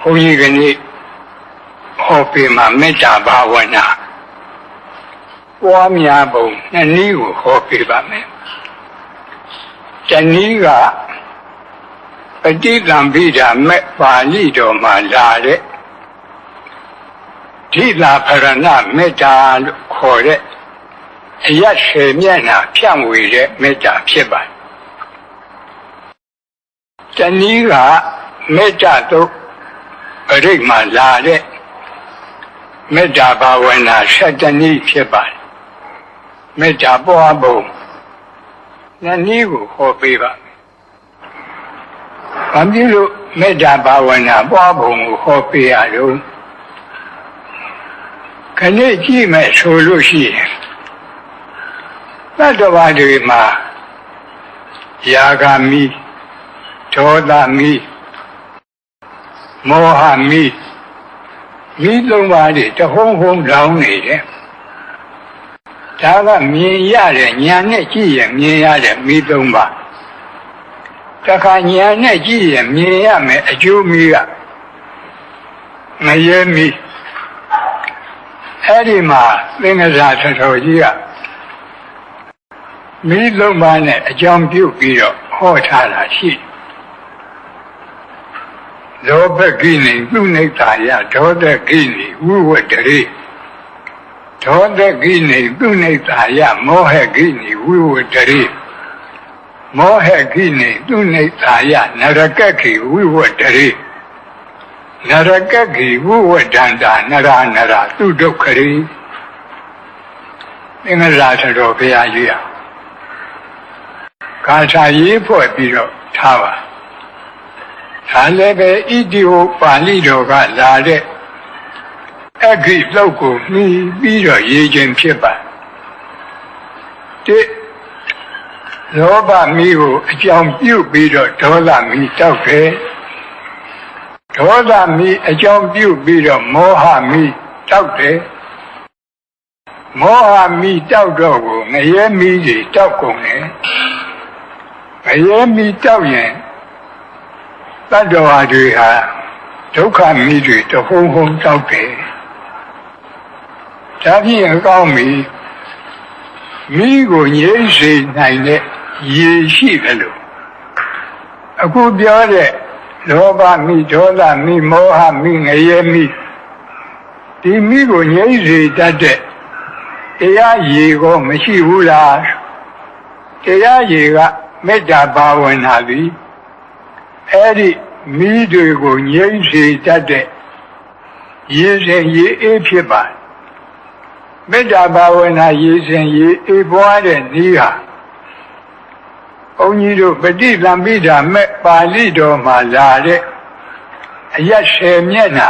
ဘုန်းကြီးကနေ့ဟောပေးမှာမေတ္တာဘာဝနာပွားများပုံနှစ်နည်းကိုဟောပေးပါမယ်။တနည်းကပဋိသင်္ပိဓာမဲ့ပါဠိတော်မှာလာတဲ့ဓိလာဖရဏမေတ္တာလို့ခေါ်တဲ့အရ10မျက်နှာဖြန့်ဝေတဲ့မေတ္တာဖြစ်ပါတယ်။တနည်းကမေတ္တာတို့ပရိတ်မှာလာတဲ့မေတ္တာဘာဝနာ7နည်းဖြစ်ပါတယ်။မေတ္တာပွားပုံနှစ်နည်းကိုဟောပေးပါမယ်။ဘာဖြစ်လို့မေတ္တာဘာဝနာပွားပုံကိုဟောပေးရလို့ခဏကြည့်မယ်ဆိုလို့ရှိရင်သတ္တဝါတွေမှာယာဂမီဒေါသမီမောဟမီသုံးပါးတွေတဟုံးဟုံးလောင်းနေတယ်ဒါကမြင်ရတဲ့ဉာဏ်နဲ့ကြည့်ရင်မြင်ရတဲ့မီသုံးပါးတခါဉာဏ်နဲ့ကြည့်ရင်မြင်ရမယ်အကျိုးမီကငရဲမီအဲ့ဒီမှာသင်္ကစားထတော်ကြီးကမီသုံးပါးနဲ့အကြောင်းပြုပြီးတော့ဟောထားတာရှိလောဘကိနေသူနိတာယဒေါသကိနေဝိဝတ္တရေဒေါသကိနေသူနိတာယမောဟကိနေဝိဝတ္တရေမောဟကိနေသူနိတာယနရကကိဝိဝတ္တရေနရကကိဝိဝတ္တန္တာနရသူဒုက္ခရေသင်္ဃရာထတော်ဘုရားကြီးကာထာရေးဖွဲ့ပြီးတော့ထားပါဒါလည်းပဲဣတိဟောပါဠိတော်ကလာတဲ့အဂိလောက်ကိုမှီပြီးတော့ရေးခြင်းဖြစ်ပါတစ်လောဘမီးကိုအကြောင်းပြုပြီးတော့ဒေါသမီးတောက်တယ်ဒေါသမီးအကြောင်းပြုပြီးတော့မောဟမီးတောက်တယ်မောဟမီးတောက်တော့ကိုငရဲမီးတွေတောက်ကုန်တယ်ငရဲမီးတောက်ရင်တတ္တဝါတွေဟာဒုက္ခမီးတွေတဟုံးဟုံးတောက်တယ်ဒါဖြင့်အကောင်းမီးမိကိုငြိမ့်စေနိုင်တဲ့ရည်ရှိတယ်လို့အခုပြောတဲ့လောဘမိဒေါသမီမောဟမိငရဲမိဒီမိကိုငြိမ့်စေတတ်တဲ့တရားရည်ကိုမရှိဘူးလားတရားရည်ကမေတ္တာဘာဝနာသည်အဲ့ဒီမိတွေကိုငြိမ့်စေတတ်တဲ့ရည်စဉ်ရည်အေးဖြစ်ပါမေတ္တာဘာဝနာရည်စဉ်ရည်အေးပွားတဲ့နည်းဟာဘုန်းကြီးတို့ပဋိသင်္ပိဓာမဲ့ပါဠိတော်မှာလာတဲ့အရ10မျက်နှာ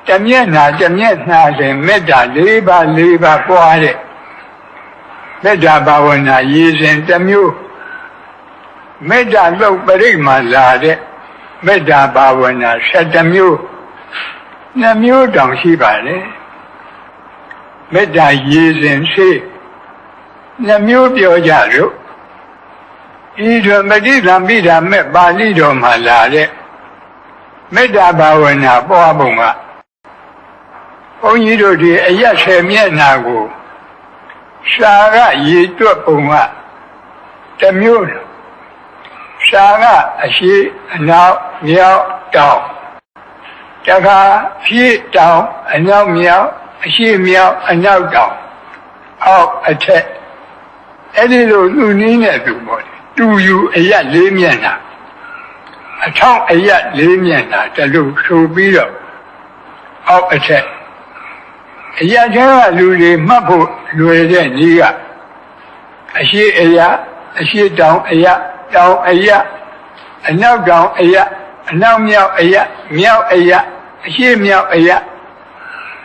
တစ်မျက်နှာစဉ်မေတ္တာ4ပါးပွားတဲ့မေတ္တာဘာဝနာရည်စဉ်တစ်မျိုးမေတ္တာလုတ်ပရိတ်မှာလာတဲ့မေတ္တာဘာဝနာ7မျိုး2မျိုးတောင်ရှိပါလေမေတ္တာရည်စဉ်ရှိ2မျိုးပြောကြလို့ဤတွင်ပဋိသင်္ပိဓာမဲ့ပါဠိတော်မှာလာတဲ့မေတ္တာဘာဝနာပွားပုံကဘုန်းကြီးတို့ဒီအရ10မျက်နှာကိုရှာကရည်တွက်ပုံကတစ်မျိုးရှာကအရှိအနောက်မြောက်တောင်တခါဖြည့်တောင်အနောက်မြောက်အရှိမြောက်အနောက်တောင်အောက်အထက်အဲ့ဒီလိုသူနည်းနဲ့သူပေါ့တူယူအရ4မျက်နှာအထောက်အရ4မျက်နှာတလူဆိုပြီးတော့အောက်အထက်အရကျကလူတွေမှတ်ဖို့လွယ်တဲ့နည်းကအရှိအရအရှိတောင်အရတောင်အရအနောက်တောင်အရအနောက်မြောက်အရမြောက်အရအရှိမြောက်အရ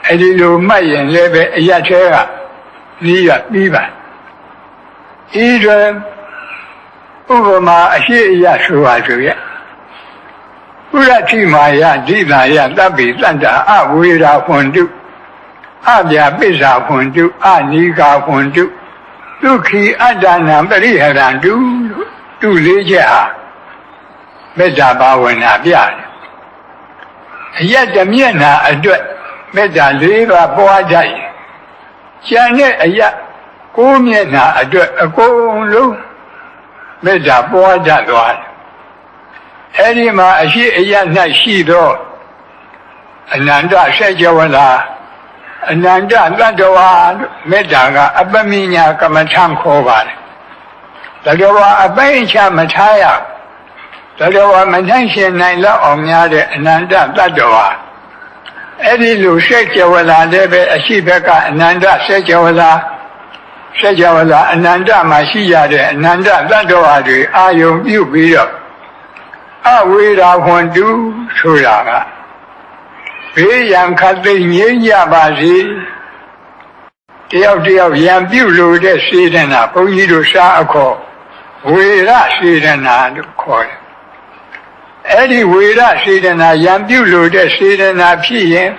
အဲ့ဒီလိုမှတ်ရင်လည်းပဲအရထဲကနည်းရပြီးပါဤတွင်ဥပမာအရှိအရဆိုပါဆိုရဲ့ဥရတိမာယဒိသာယသဗ္ဗေတန္တာအဝေရာဟွန်တုအဗျာပိစ္ဆာဟွန်တုအနိကာဟွန်တုဒုက္ခိအတ္တနာပရိဟရန္တုသူ၄ချက်ဟာမေတ္တာဘာဝနာပြတယ် ယက်တမျက်နှာအတွက်မေတ္တာ၄ပါးပွားကြရင်ကျန်တဲ့အယက်ကိုးမျက်နှာအတွက်အကုန်လုံးမေတ္တာပွားကြသွားတယ်အဲဒီမှာအရှိအယက်၌ရှိသောအနန္တဆက်ကြဝဠာအနန္တတတ္တဝါမေတ္တာကအပမိညာကမ္မထံခေါ်ပါတယ်တတ္တဝါအပိဉ္ချမထားရတတ္တဝါမနိုင်ရှင်နိုင်လောက်အောင်များတဲ့အနန္တတတ္တဝါအဲ့ဒီလိုဆက်ကြဝဠာလည်းပဲအရှိဘက်ကအနန္တဆက်ကြဝဠာအနန္တမှာရှိရတဲ့အနန္တတတ္တဝါတွေအာယုံပြုပြီးတော့အဝေရာဟွန်တုဆိုတာကဘေးရန်ခတ်သိငြိမ်းကြပါစေတယောက်ရံပြုလို့တဲ့စေတနာဘုန်းကြီးတို့ရှားအခေါ်ဝေရစေတနာလို့ခေါ်တယ်အဲ့ဒီဝေရစေတနာရံပြုလို့တဲ့စေတနာဖြစ်ရင်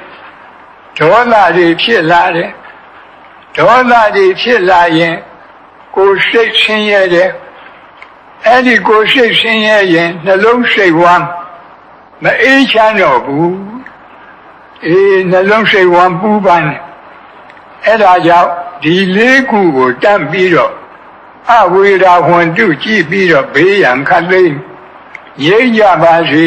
ဒေါသတွေဖြစ်လာတယ်ဒေါသတွေဖြစ်လာရင်ကိုယ်စိတ်ဆင်းရဲတယ်အဲ့ဒီကိုယ်စိတ်ဆင်းရဲရင်နှလုံးစိတ်ဝမ်းမအေးချမ်းတော့ဘူးနှလုံးစိတ်ဝမ်းပူပန်တယ်အဲ့ဒါကြောင့်ဒီလေးခုကိုတတ်ပြီးတော့အဝေရာဟွန်တုကြည့်ပြီးတော့ဘေးရန်ခတ်သိမ်းငြိမ်းကြပါစေ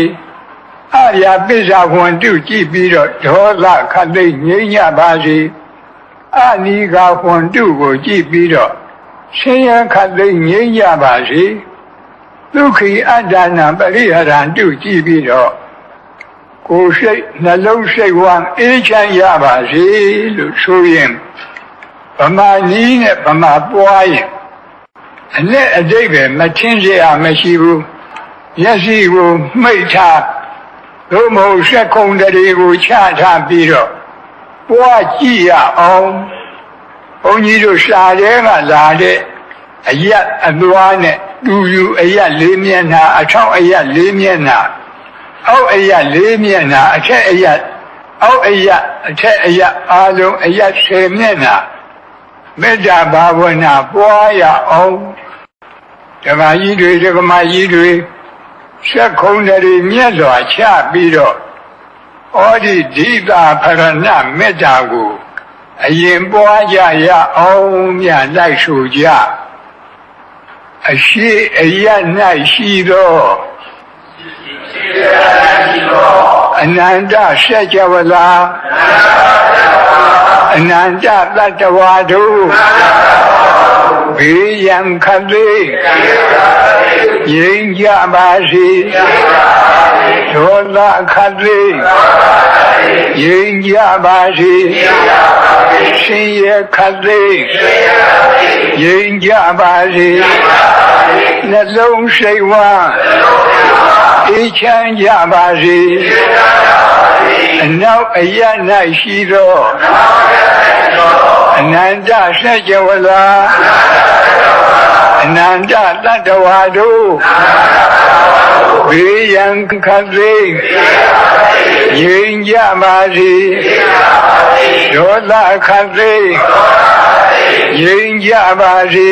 အရာပစ္စာဟွန်တုကြည့်ပြီးတော့ဒေါသခတ်သိမ်းငြိမ်းကြပါစေအနိဂါဟွန်တုကိုကြည့်ပြီးတော့ဆင်းရဲခတ်သိမ်းငြိမ်းကြပါစေဒုက္ခိအတ္တနာပရိဟရန္တုကြည့်ပြီးတော့ကိုယ်စိတ်နှလုံးစိတ်ဝမ်းအေးချမ်းရပါစေလို့ဆိုရင်ဗမာနည်းနဲ့ဗမာပွားရင်အနဲ့အတိတ်ပဲမထင်ကြရမရှိဘူးမျက်စိကိုမှိတ်ထားသို့မဟုတ်စက်ခုံတွေကိုချထားပြီးတော့ပွားကြည့်ရအောင်ဘုန်းကြီးတို့ရှားတဲ့ကလာတဲ့အယက်အသွားနဲ့တူယူအယက်၄မျက်နှာအထောက်အယက်၄မျက်နှာအောက်အယက်၄မျက်နှာအထက်အယက်အောက်အယက်အထက်အယက်အားလုံးအယက်10မျက်နှာမေတ္တာဘာဝနာပွားရအောင်ဓမ္မကြီးတွေဓမ္မကြီးတွေဆက်ခုံတွေမြတ်စွာချပြီးတော့ဩဒီဒိတာဖရဏမေတ္တာကိုအရင်ပွားကြရအောင်မြတ်လိုက်ဆိုကြအရှိအယက်၌ရှိသောအနန္တဆက်ကြဝဠာအနန္တတတ္တဝါတို့ဘေးရန်ခတ်သိမ်းငြိမ်းကြပါစေဒေါသခတ်သိမ်းငြိမ်းကြပါစေဆင်းရဲခတ်သိမ်းငြိမ်းကြပါစေနှလုံးစိတ်ဝမ်းအေးချမ်းကြပါစေအနောက်အယက်၌ရှိသောအနန္တဆက်ကြဝဠာအနန္တတတ္တဝါတို့ဘေးရန်ခတ်သိမ်းငြိမ်းကြပါစေဒေါသခတ်သိမ်းငြိမ်းကြပါစေ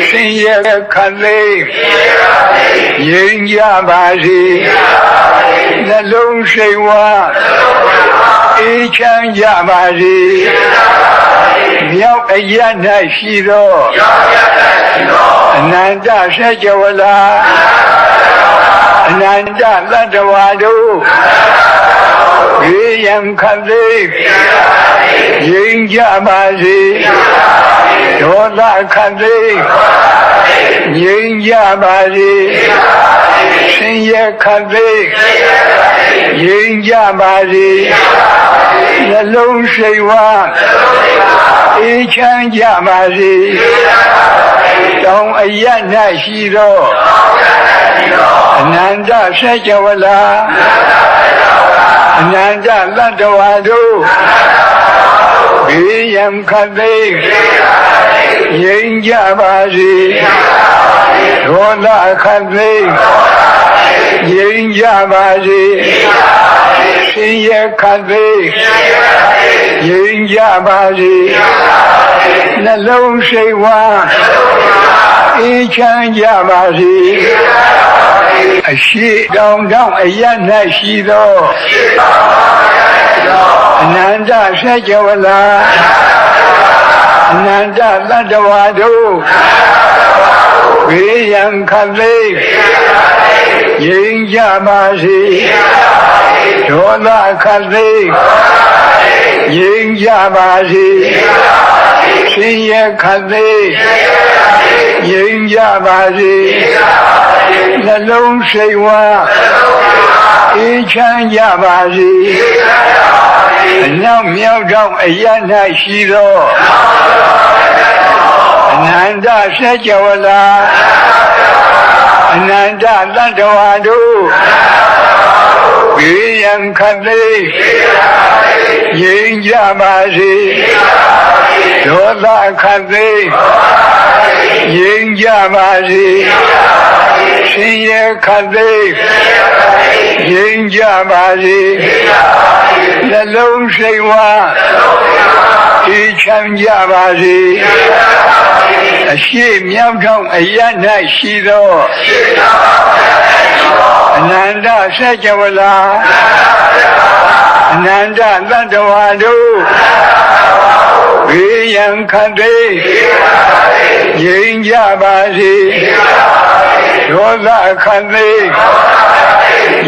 ဆင်းရဲခတ်သိမ်းငြိမ်းကြပါစေနှလုံးစိတ်ဝမ်းအေးချမ်းကြပါစေမြောက်အယက်၌ရှိသောအနန္တဆက်ကြဝဠာအနန္တတတ္တဝါတို့ဘေးရန်ခတ်သိမ်းငြိမ်းကြပါစေဒေါသခတ်သိမ်းငြိမ်းကြပါစေဆင်းရဲခတ်သိမ်းငြိမ်းကြပါစေနှလုံးစိတ်ဝမ်းအေးချမ်းကြပါစေတောင်အယက်၌ရှိသောအနန္တဆက်ကြဝဠာအနန္တတတ္တဝါတို့ဘေးရန်ခတ်သိမ်းငြိမ်းကြပါစေဒေါသခတ်သိမ်းငြိမ်းကြပါစေဆင်းရဲခတ်သိမ်းငြိမ်းကြပါစေနှလုံးစိတ်ဝမ်းအေးချမ်းကြပါစေ အရှိတောင်တောင်အယတ်၌ရှိသောအနန္တဆက်ကြဝဠာအနန္တသတ္တဝါတို့ဘေးရန်ခတ်သိမ်းငြိမ်းကြပါစေဒေါသခတ်သိမ်းငြိမ်းကြပါစေဆင်းရဲခတ်သိမ်းငြိမ်းကြပါစေနှလုံးစိတ်ဝမ်းအေးချမ်းကြပါစေအနောက်မြောက်တောင်အရ၌ရှိသောအနန္တဆက်ကြဝဠာအနန္တသတ္တဝါတို့ဘေးရန်ခတ်သိမ်းငြိမ်းကြပါစေဒေါသခတ်သိမ်းငြိမ်းကြပါစေဆင်းရဲခတ်သိမ်းငြိမ်းကြပါစေနှလုံးစိတ်ဝမ်းအေးချမ်းကြပါစေအရှိမြောက်ထောင်အရ၌ရှိသောအနန္တဆက်ကြဝဠာအနန္တသတ္တဝါတို့ဘေးရန်ခတ်သိမ်းငြိမ်းကြပါစေဒေါသခတ်သိမ်း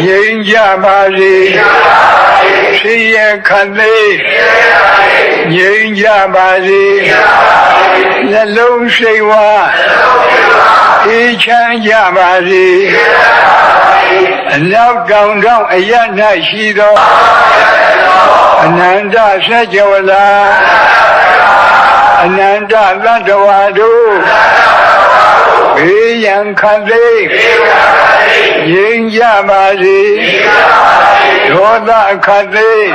ငြိမ်းကြပါစေဆင်းရဲခတ်သိမ်းငြိမ်းကြပါစေနှလုံးစိတ်ဝမ်းအေးချမ်းကြပါစေအနောက်တောင်တောင်အရ၌ရှိသောအနန္တဆက်ကြဝဠာအနန္တသတ္တဝါတို့ဘေးရန်ခတ်သိမ်းငြိမ်းကြပါစေဒေါသခတ်သိမ်း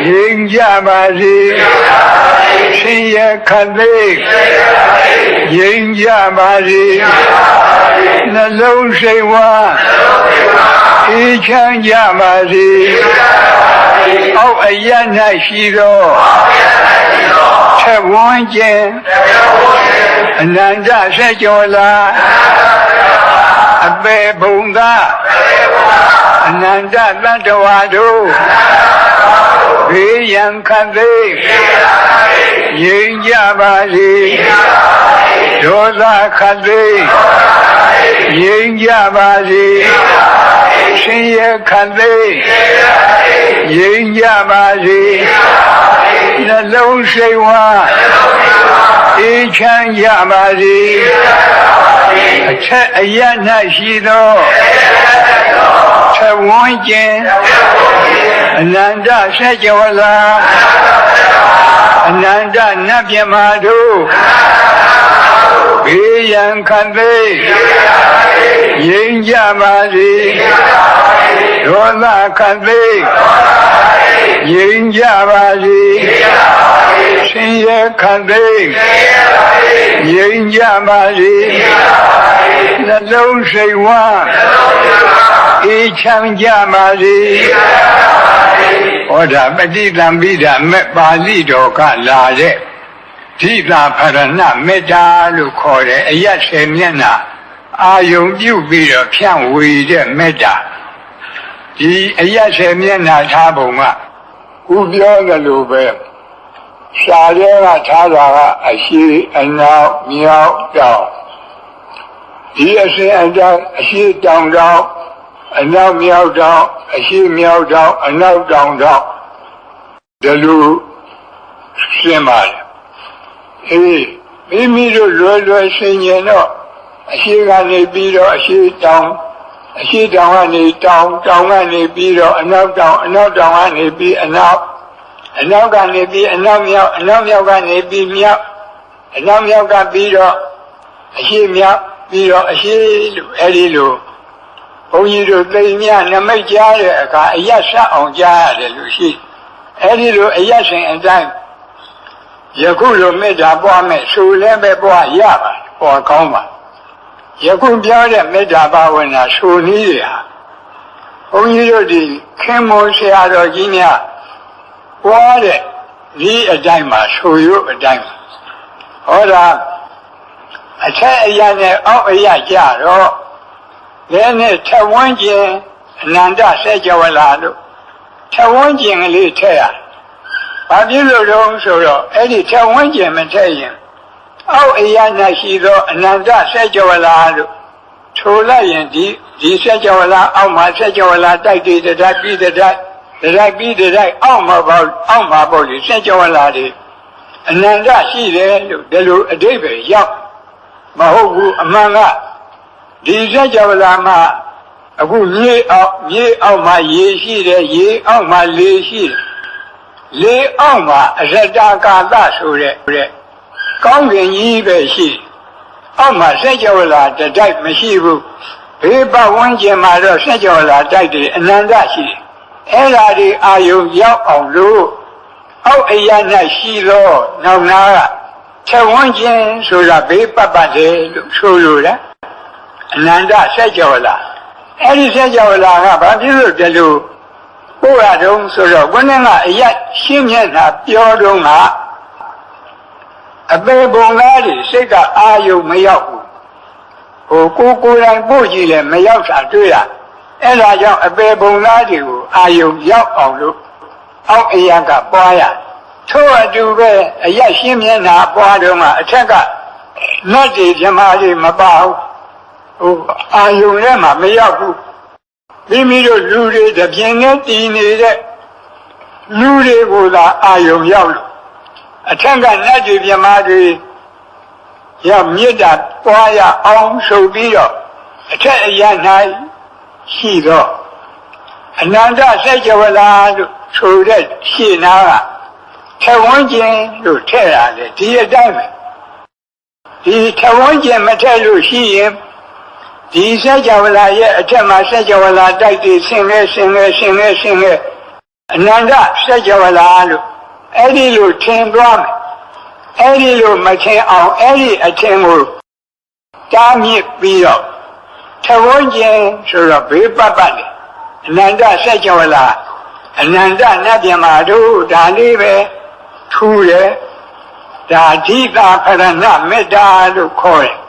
ငြိမ်းကြပါစေဆင်းရဲခတ်သိမ်းငြိမ်းကြပါစေနှလုံးစိတ်ဝမ်းအေးချမ်းကြပါစေအောက်အရ၌ရှိသောထက်ဝန်းကျင်အနန္တဆက်ကြဝဠာအပေဘုံသာအနန္တသတ္တဝါတို့ဘေးရန်ခတ်သိမ်းငြိမ်းကြပါစေဒေါသခတ်သိမ်းငြိမ်းကြပါစေဆင်းရဲခတ်သိမ်းငြိမ်းကြပါစေနှလုံးစိတ်ဝမ်းအေးချမ်းကြပါစေအထက်အရ၌ရှိသောထက်ဝန်းကျင်အနန္တဆက်ကြဝဠာအနန္တနတ်မြတ်မာတို့ဘေးရန်ခတ်သိမ်းငြိမ်းကြပါစေဒေါသခတ်သိမ်းငြိမ်းကြပါစေဆင်းရဲခတ်သိမ်းငြိမ်းကြပါစေနှလုံးစိတ်ဝမ်းအေးချမ်းကြပါစေဟောဒါပဋိသင်္ပိဒမေပါဠိတော်ကလာတဲ့ဓိတာဖရဏမေတ္တာလို့ခေါ်တဲ့အယတ်10မျက်နှာအာယုံပြုပြီးတော့ဖြန့်ဝေတဲ့မေတ္တာဒီအယတ်10မျက်နှာထားပုံကခုပြောသလိုပဲရှားရဲကထားတာကအရှိအနောက်မြောက်တောင်ဒီအစဉ်အတိုင်းအရှိတောင်တောင်အနောက်မြောက်တောင်အရှိမြောက်တောင်အနောက်တောင်တောင်ဒီလိုရှင်းပါတယ်မိမိတို့လွယ်ဆင်ញင်တော့အရှိကနေပြီးတော့အရှိတောင်ကနေတောင်ကနေပြီးတော့အနောက်တောင်ကနေပြီးအနောက်ကနေပြီးအနောက်မြောက်ကနေပြီးမြောက်အနောက်မြောက်ကပြီးတော့အရှိမြောက်ပြီးတော့အရှိလို့အဲဒီလိုဘုန်းကြီးတို့သိမြနမိတ်ကြားတဲ့အခါအယတ်ဆက်အောင်ကြားရတယ်လို့ရှိအဲဒီလိုအယတ်ရှင်အတိုင်းယခုလိုမေတ္တာပွားမယ်ဆိုလည်းပဲပွားရပါပေါ်ကောင်းပါယခုပြောတဲ့မေတ္တာဘာဝနာဆိုနည်းတွေဟာဘုန်းကြီးတို့ဒီခင်မောဆရာတော်ကြီးများပွားတဲ့ဒီအတိုင်းမှာဆိုရုပ်အတိုင်းဟောတာအထက်အရာနဲ့အောက်အရာကြတော့ လည်းနဲ့ထဝန်းကျင်အနန္တဆက်ကြဝဠာလို့ထဝန်းကျင်ကလေးထည့်ရဘာဖြစ်လို့တော့ဆိုတော့အဲ့ဒီထဝန်းကျင်မထည့်ရင်အောက်အရာ၌ရှိသောအနန္တဆက်ကြဝဠာလို့ထိုလိုက်ရင်ဒီဆက်ကြဝဠာအောက်မှာဆက်ကြဝဠာတိုက်တည်တိုက်ပြီးတိုက်ပြီးတိုက်အောက်မှာပေါ့လေဆက်ကြဝဠာတွေအနန္တရှိတယ်လို့ဒီလိုအဓိပ္ပာယ်ရောက်မဟုတ်ဘူးအမှန်ကဒီဆက်ကြဝဠာမှာအခုမြေအောက်မှာရေရှိတယ်ရေအောက်မှာလေရှိတယ်လေအောက်မှာအရတကာသဆိုတဲ့ကောင်းကင်ကြီးပဲရှိအောက်မှာဆက်ကြဝဠာတိုက်မရှိဘူးဘေးပတ်ဝန်းကျင်မှာတော့ဆက်ကြဝဠာတိုက်တွေအနန္တရှိတယ်အဲ့ဓာဒီအာယုံရောက်အောင်လို့အောက်အရာ၌ရှိသောနောက်နာကထဝန်းကျင်ဆိုတာဘေးပတ်တယ်လို့ဆိုလိုတာအနန္တဆက်ကြဝဠာအဲ့ဒီဆက်ကြဝဠာကဘာဖြစ်လို့ဒီလိုပို့ရတုံးဆိုတော့ဘုန်းကအရာရှင်းမျက်နှာပြောတုံးကအပေပုံသားတွေစိတ်ကအာယုံမရောက်ဘူးကိုယ်တိုင်ပို့ကြည့်လဲမရောက်တာတွေ့ရအဲ့ဒါကြောင့်အပေပုံသားတွေကိုအာယုံရောက်အောင်လို့အောက်အရာကပွားရထို့အတူပဲအရာရှင်းမျက်နှာပွားတုံးကအထက်ကနတ်တွေဓမ္မတွေမပါဘူးအာယုံထဲမှာမရောက်ဘူးမိမိတို့လူတွေတပြင်းနဲ့တည်နေတဲ့လူတွေကိုသာအာယုံရောက်လို့အထက်ကနတ်တွေဓမ္မတွေရောက်မြစ်တာပွားရအောင်ဆိုပြီးတော့အထက်အရာ၌ရှိတော့အနန္တဆက်ကြဝဠာလို့ဆိုတဲ့ရှင်းနာကထဝန်းကျင်လို့ထည့်ရတယ်ဒီအတိုင်းပဲဒီထဝန်းကျင်မထည့်လို့ရှိရင်ဒီဆက်ကြဝဠာရဲ့အထက်မှာဆက်ကြဝဠာတိုက်တည်ဆင်းလဲအနန္တဆက်ကြဝဠာလို့အဲ့ဒီလိုထင်သွားမယ်အဲ့ဒီလိုမထင်အောင်အဲ့ဒီအထင်ကိုတားမြစ်ပြီးတော့ထဝန်းကျင်ဆိုတော့ဘေးပတ်တယ်အနန္တဆက်ကြဝဠာအနန္တနတ်ပြမာတို့ဒါလေးပဲထူတယ်ဒါဓိတာခရဏမေတ္တာလို့ခေါ်တယ်